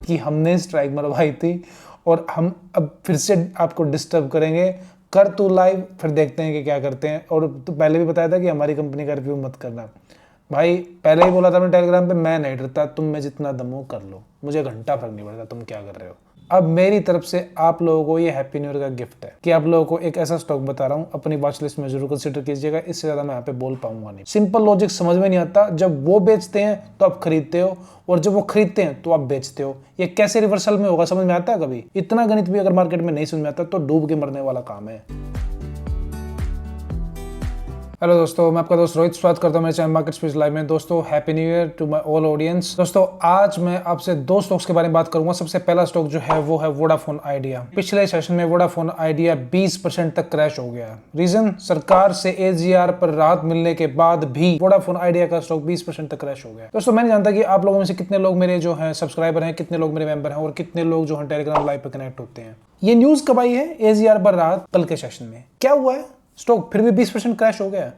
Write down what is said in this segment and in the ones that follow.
कि हमने स्ट्राइक मरवाई थी और हम अब फिर से आपको डिस्टर्ब करेंगे। कर तू लाइव, फिर देखते हैं कि क्या करते हैं। और तो पहले भी बताया था कि हमारी कंपनी का रिव्यू मत करना भाई, पहले ही बोला था मैंने टेलीग्राम पे, मैं नहीं डरता, तुम में जितना दम हो कर लो, मुझे घंटा फर्क नहीं पड़ता तुम क्या कर रहे हो। अब मेरी तरफ से आप लोगों को ये हैप्पी न्यू ईयर का गिफ्ट है कि आप लोगों को एक ऐसा स्टॉक बता रहा हूँ, अपनी वॉच लिस्ट में जरूर कंसीडर कीजिएगा। इससे ज्यादा मैं यहाँ पे बोल पाऊंगा नहीं। सिंपल लॉजिक समझ में नहीं आता, जब वो बेचते हैं तो आप खरीदते हो, और जब वो खरीदते हैं तो आप बेचते हो। ये कैसे रिवर्सल में होगा, समझ में आता है कभी? इतना गणित भी अगर मार्केट में नहीं समझ में आता तो डूब के मरने वाला काम है। हेलो दोस्तों, मैं आपका दोस्त रोहित स्वागत करता हूं मेरे चैनल मार्केट स्पेस लाइव में। दोस्तों happy new year to my all audience. दोस्तों आज मैं आपसे दो स्टॉक्स के बारे में बात करूंगा। सबसे पहला स्टॉक जो है वो है वोडाफोन आइडिया। पिछले सेशन में वोडाफोन आइडिया 20% तक क्रैश हो गया। रीजन, सरकार से एजीआर पर राहत मिलने के बाद भी वोडाफोन आइडिया का स्टॉक 20% तक क्रैश हो गया। दोस्तों मैं नहीं जानता कि आप लोगों में से कितने लोग मेरे जो है सब्सक्राइबर हैं, कितने लोग मेरे मेंबर हैं, और कितने लोग जो है टेलीग्राम लाइव पर कनेक्ट होते हैं। ये न्यूज कब आई है? एजीआर पर राहत कल के सेशन में। क्या हुआ है? स्टॉक फिर भी 20% क्रैश हो गया।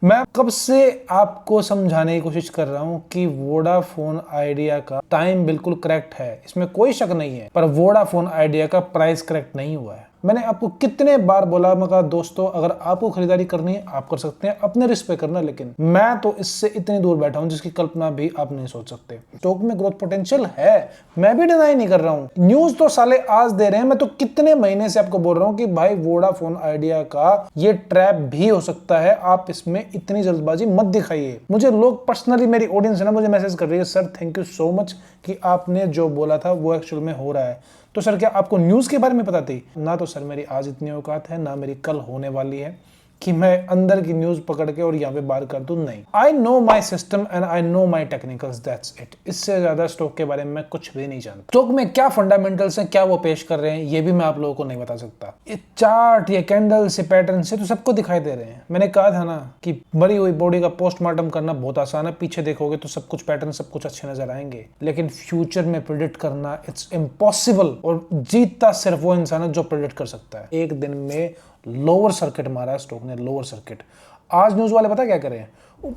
मैं कब से आपको समझाने की कोशिश कर रहा हूं कि वोडाफोन आइडिया का टाइम बिल्कुल करेक्ट है, इसमें कोई शक नहीं है, पर वोडाफोन आइडिया का प्राइस करेक्ट नहीं हुआ है। मैंने आपको कितने बार बोला, मैं कहा दोस्तों अगर आपको खरीदारी करनी है आप कर सकते हैं, अपने रिस्क पे करना, लेकिन मैं तो इससे इतनी दूर बैठा हूं जिसकी कल्पना भी आप नहीं सोच सकते। स्टॉक में ग्रोथ पोटेंशियल है, मैं भी डिनाई नहीं कर रहा हूं। न्यूज तो साले आज दे रहे हैं, मैं तो कितने महीने से आपको बोल रहा हूं कि भाई वोडाफोन आइडिया का ये ट्रैप भी हो सकता है, आप इसमें इतनी जल्दबाजी मत दिखाइए। मुझे लोग पर्सनली, मेरी ऑडियंस है ना, मुझे मैसेज कर रही है, sir thank you so much कि आपने जो बोला था वो एक्चुअल में हो रहा है। तो सर क्या आपको न्यूज के बारे में पता थी? ना तो सर मेरी आज इतनी औकात है, ना मेरी कल होने वाली है कि मैं अंदर की न्यूज पकड़ के और यहाँ पे बार कर दूं। नहीं, I know my system and I know my technicals, that's it. इससे ज्यादा स्टॉक के बारे में मैं कुछ भी नहीं जानता। स्टॉक में क्या फंडामेंटल्स हैं, क्या वो पेश कर रहे हैं, ये भी मैं आप लोगों को नहीं बता सकता। ये चार्ट, ये कैंडल से, पैटर्न से तो सबको दिखाई दे रहे हैं। मैंने कहा था ना कि मरी हुई बॉडी का पोस्टमार्टम करना बहुत आसान है, पीछे देखोगे तो सब कुछ पैटर्न, सब कुछ अच्छे नजर आएंगे, लेकिन फ्यूचर में प्रिडिक्ट करना इट्स इम्पॉसिबल। और जीतता सिर्फ वो इंसान है जो प्रिडिक्ट कर सकता है। एक दिन में लोअर सर्किट मारा है स्टॉक ने, लोअर सर्किट। आज न्यूज वाले पता क्या करें,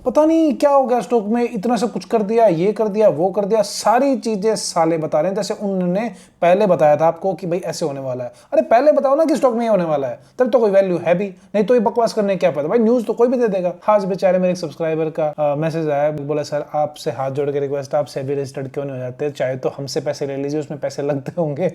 पता नहीं क्या हो गया स्टॉक में, इतना सब कुछ कर दिया, ये कर दिया, वो कर दिया, सारी चीजें साले बता रहे हैं जैसे उन्होंने पहले बताया था आपको कि भाई ऐसे होने वाला है। अरे पहले बताओ ना कि स्टॉक में ये होने वाला है, तब तो कोई वैल्यू है भी नहीं। तो ये बकवास करने क्या पता भाई, न्यूज तो कोई भी दे देगा। आज बेचारे मेरे एक सब्सक्राइबर का मैसेज आया, बोला सर आपसे हाथ जोड़ के रिक्वेस्ट, आप सेबी रजिस्टर्ड क्यों नहीं हो जाते, चाहे तो हमसे पैसे ले लीजिए, उसमें पैसे लगते होंगे।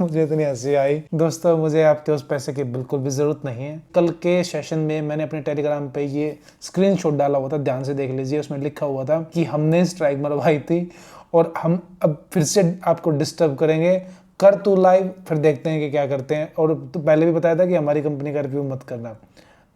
मुझे इतनी हंसी आई। दोस्तों मुझे आपके उस पैसे की बिल्कुल भी जरूरत नहीं है। कल के सेशन में मैंने अपने टेलीग्राम पे ये स्क्रीनशॉट डाला हुआ था, ध्यान से देख लीजिए। उसमें लिखा हुआ था कि हमने स्ट्राइक मरवाई थी और हम अब फिर से आपको डिस्टर्ब करेंगे। कर तू लाइव, फिर देखते हैं कि क्या करते हैं। और तो पहले भी बताया था कि हमारी कंपनी का रिव्यू मत करना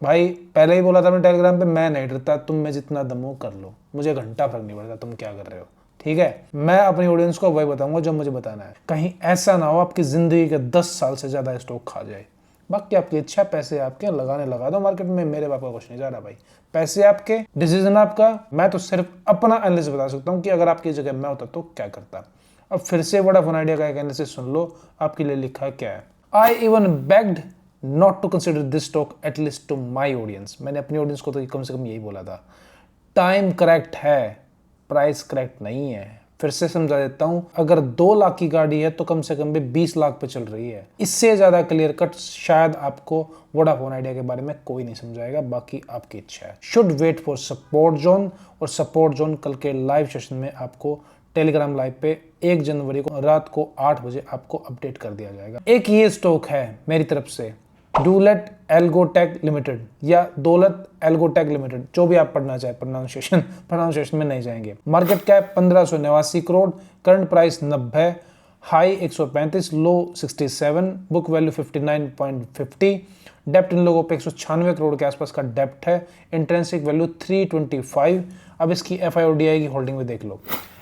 भाई, पहले ही बोला था मैंने टेलीग्राम पे, मैं नहीं डरता, तुम में जितना दम हो कर लो, मुझे घंटा फर्क नहीं पड़ता तुम क्या कर रहे हो। ठीक है, मैं अपनी ऑडियंस को वही बताऊंगा जो मुझे बताना है। कहीं ऐसा ना हो आपकी जिंदगी के 10 साल से ज्यादा स्टॉक खा जाए। बाकी आपकी इच्छा, पैसे आपके, लगाने लगा दो मार्केट में, मेरे बाप का कुछ नहीं जा रहा भाई। पैसे आपके, डिसीजन आपका। मैं तो सिर्फ अपना एनालिसिस बता सकता हूँ कि अगर आपकी जगह मैं होता तो क्या करता। अब फिर से वोडाफोन आइडिया का एक एनालिसिस सुन लो, आपके लिए लिखा क्या है। I even begged not to consider this stock at least to my audience. मैंने अपनी ऑडियंस को तो कम से कम यही बोला था। टाइम करेक्ट है, प्राइस करेक्ट नहीं है। फिर से समझा देता हूं, अगर 2 लाख की गाड़ी है तो कम से कम भी 20 लाख पे चल रही है। इससे ज्यादा क्लियर कट शायद आपको वोडाफोन आइडिया के बारे में कोई नहीं समझाएगा, बाकी आपकी इच्छा है। Should wait for support zone, और सपोर्ट जोन कल के लाइव सेशन में आपको टेलीग्राम लाइव पे 1 जनवरी को रात को 8 बजे आपको अपडेट कर दिया जाएगा। एक ये स्टॉक है मेरी तरफ से, डूलेट एल्गोटेक लिमिटेड या दौलत एल्गोटेक लिमिटेड, जो भी आप पढ़ना चाहे, प्रोनाउंसिएशन में नहीं जाएंगे। Market cap 1589 crore, current price 90, high 135, लो 67, बुक वैल्यू 59.50, डेप्ट इन लोगों पे 196 करोड़ के आसपास का डेप्ट है, इंट्रिंसिक वैल्यू 325। अब इसकी एफआई और डीआई की होल्डिंग में देख लो।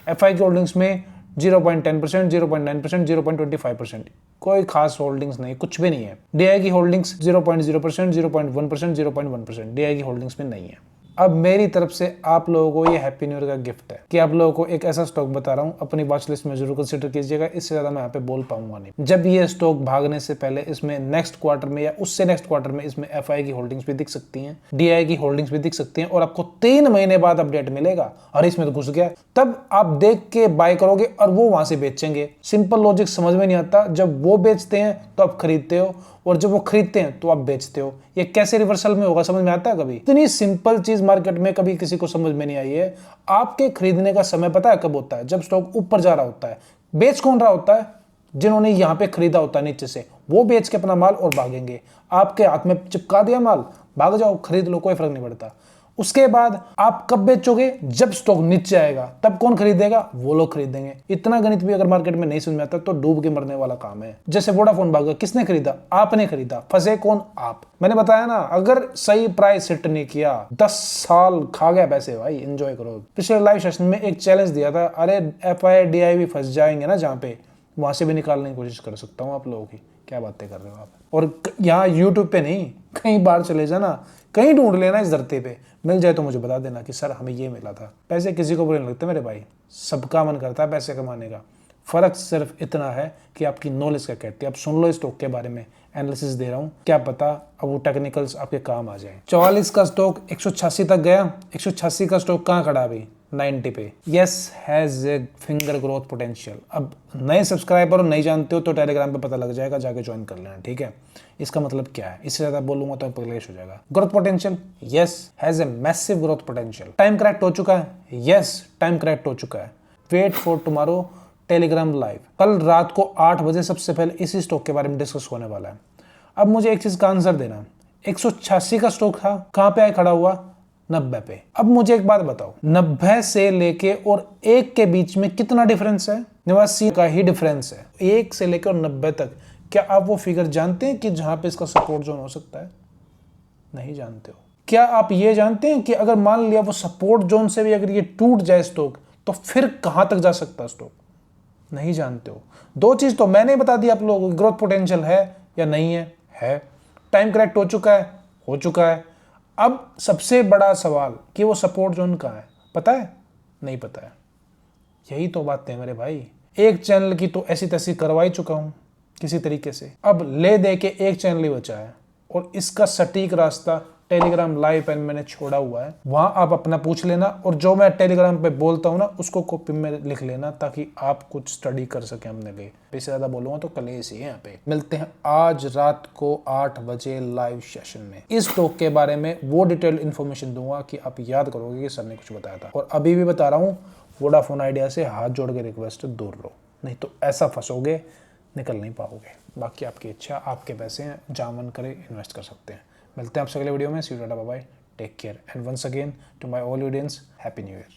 एफआई की होल्डिंग्स में 0.10%, 0.9%, 0.25%, कोई खास होल्डिंग्स नहीं, कुछ भी नहीं है। डीआई की होल्डिंग्स 0.0%, 0.1%, 0.1%, डीआई की होल्डिंग्स में नहीं है। अब मेरी तरफ से आप लोगों को ये हैप्पी न्यू ईयर का गिफ्ट है कि आप लोगों को एक ऐसा स्टॉक बता रहा हूँ, अपनी वॉच लिस्ट में जरूर कंसिडर कीजिएगा। इससे ज्यादा मैं यहाँ पे बोल पाऊंगा नहीं। जब ये स्टॉक भागने से पहले इसमें नेक्स्ट क्वार्टर में या उससे नेक्स्ट क्वार्टर में इसमें एफआई की होल्डिंग्स भी दिख सकती हैं, डीआई की होल्डिंग्स भी दिख सकती हैं, और आपको 3 महीने बाद अपडेट मिलेगा और इसमें तो घुस गया, तब आप देख के बाय करोगे और वो वहां से बेचेंगे। सिंपल लॉजिक समझ में नहीं आता। जब वो बेचते हैं तो आप खरीदते हो, और जब वो खरीदते हैं तो आप बेचते हो। ये कैसे रिवर्सल में होगा, समझ में आता है कभी? इतनी सिंपल चीज मार्केट में कभी किसी को समझ में नहीं आई है। आपके खरीदने का समय पता है कब होता है? जब स्टॉक ऊपर जा रहा होता है। बेच कौन रहा होता है? जिन्होंने यहां पे खरीदा होता है नीचे से, वो बेच के अपना माल और भागेंगे। आपके हाथ में चिपका दिया माल, भाग जाओ, खरीद लो, कोई फर्क नहीं पड़ता। उसके बाद आप कब बेचोगे? जब स्टॉक नीचे आएगा, तब कौन खरीदेगा? वो लोग खरीदेंगे। इतना गणित भी अगर मार्केट में नहीं समझ में आता तो डूब के मरने वाला काम है। जैसे वोडाफोन भागा, किसने खरीदा? आपने खरीदा। फंसे कौन? आप। मैंने बताया ना, अगर सही प्राइस हिट नहीं किया 10 साल खा गया पैसे भाई, एंजॉय करो। पिछले लाइव सेशन में एक चैलेंज दिया था, अरे एफआई डीआई भी फंस जाएंगे ना जहां पे, वहां से भी निकालने की कोशिश कर सकता हूं आप लोगों की। क्या बातें कर रहे हो आप? और यहाँ यूट्यूब पे नहीं, कहीं बाहर चले जाना, कहीं ढूंढ लेना, इस धरती पे मिल जाए तो मुझे बता देना कि सर हमें ये मिला था। पैसे किसी को बुरे नहीं लगते मेरे भाई, सबका मन करता है पैसे कमाने का। फर्क सिर्फ इतना है कि आपकी नॉलेज क्या कहती है। अब सुन लो, स्टॉक के बारे में एनालिसिस दे रहा हूँ, क्या पता अब वो टेक्निकल्स आपके काम आ जाए। 44 का स्टॉक 186 तक गया। 186 का स्टॉक कहाँ खड़ा अभी? 90 पे। Yes, has a finger growth potential. अब नए सब्सक्राइबर नहीं जानते हो तो टेलीग्राम पे पता लग जाएगा, जाके ज्वाइन कर लेना, ठीक है? इसका मतलब क्या है? इससे ज्यादा बोलूंगा तो क्लेश हो जाएगा। Growth potential, yes, has a massive growth potential. Time correct हो चुका है, यस, टाइम करेक्ट हो चुका है। Wait for tomorrow Telegram live. कल रात को 8 बजे सबसे पहले इसी स्टॉक के बारे में डिस्कस होने वाला है। अब मुझे एक चीज का आंसर देना, 186 का स्टॉक था, कहां पे आए खड़ा हुआ? 90 पे। अब मुझे एक बात बताओ, 90 से लेके और 1 के बीच में कितना डिफरेंस है? 89 का ही डिफरेंस है। 1 से लेकर 90 तक। क्या आप वो फिगर जानते हैं कि जहां पे इसका सपोर्ट जोन हो सकता है? नहीं जानते हो। क्या आप ये जानते हैं कि अगर मान लिया वो सपोर्ट जोन से भी अगर ये टूट जाए स्टॉक, तो फिर कहां तक जा सकता है स्टॉक? नहीं जानते हो। 2 चीज तो मैंने बता दी आप लोगों को, ग्रोथ पोटेंशियल है या नहीं है? है। टाइम करेक्ट हो चुका है? हो चुका है। अब सबसे बड़ा सवाल कि वो सपोर्ट जोन कहाँ है, पता है? नहीं पता है। यही तो बात है मेरे भाई। एक चैनल की तो ऐसी तैसी करवाई चुका हूं किसी तरीके से, अब ले दे के एक चैनल ही बचा है, और इसका सटीक रास्ता टेलीग्राम लाइव पे मैंने छोड़ा हुआ है। वहां आप अपना पूछ लेना, और जो मैं टेलीग्राम पे बोलता हूं ना, उसको कॉपी में लिख लेना, ताकि आप कुछ स्टडी कर सके हमने लिए। इससे ज्यादा बोलूंगा तो कलेश ही है यहाँ पे। मिलते हैं आज रात को 8 बजे लाइव सेशन में। इस स्टॉक के बारे में वो डिटेल इन्फॉर्मेशन दूंगा कि आप याद करोगे कि सर ने कुछ बताया था। और अभी भी बता रहा हूँ, वोडाफोन आइडिया से हाथ जोड़ के रिक्वेस्ट दूर लो, नहीं तो ऐसा फंसोगे, निकल नहीं पाओगे। बाकी आपकी इच्छा, आपके पैसे हैं, जहाँ मन करे इन्वेस्ट कर सकते हैं। मिलते हैं आपसे अगले वीडियो में। See you, ta-ta, bye bye, take care, and once again to my all audience, happy new year.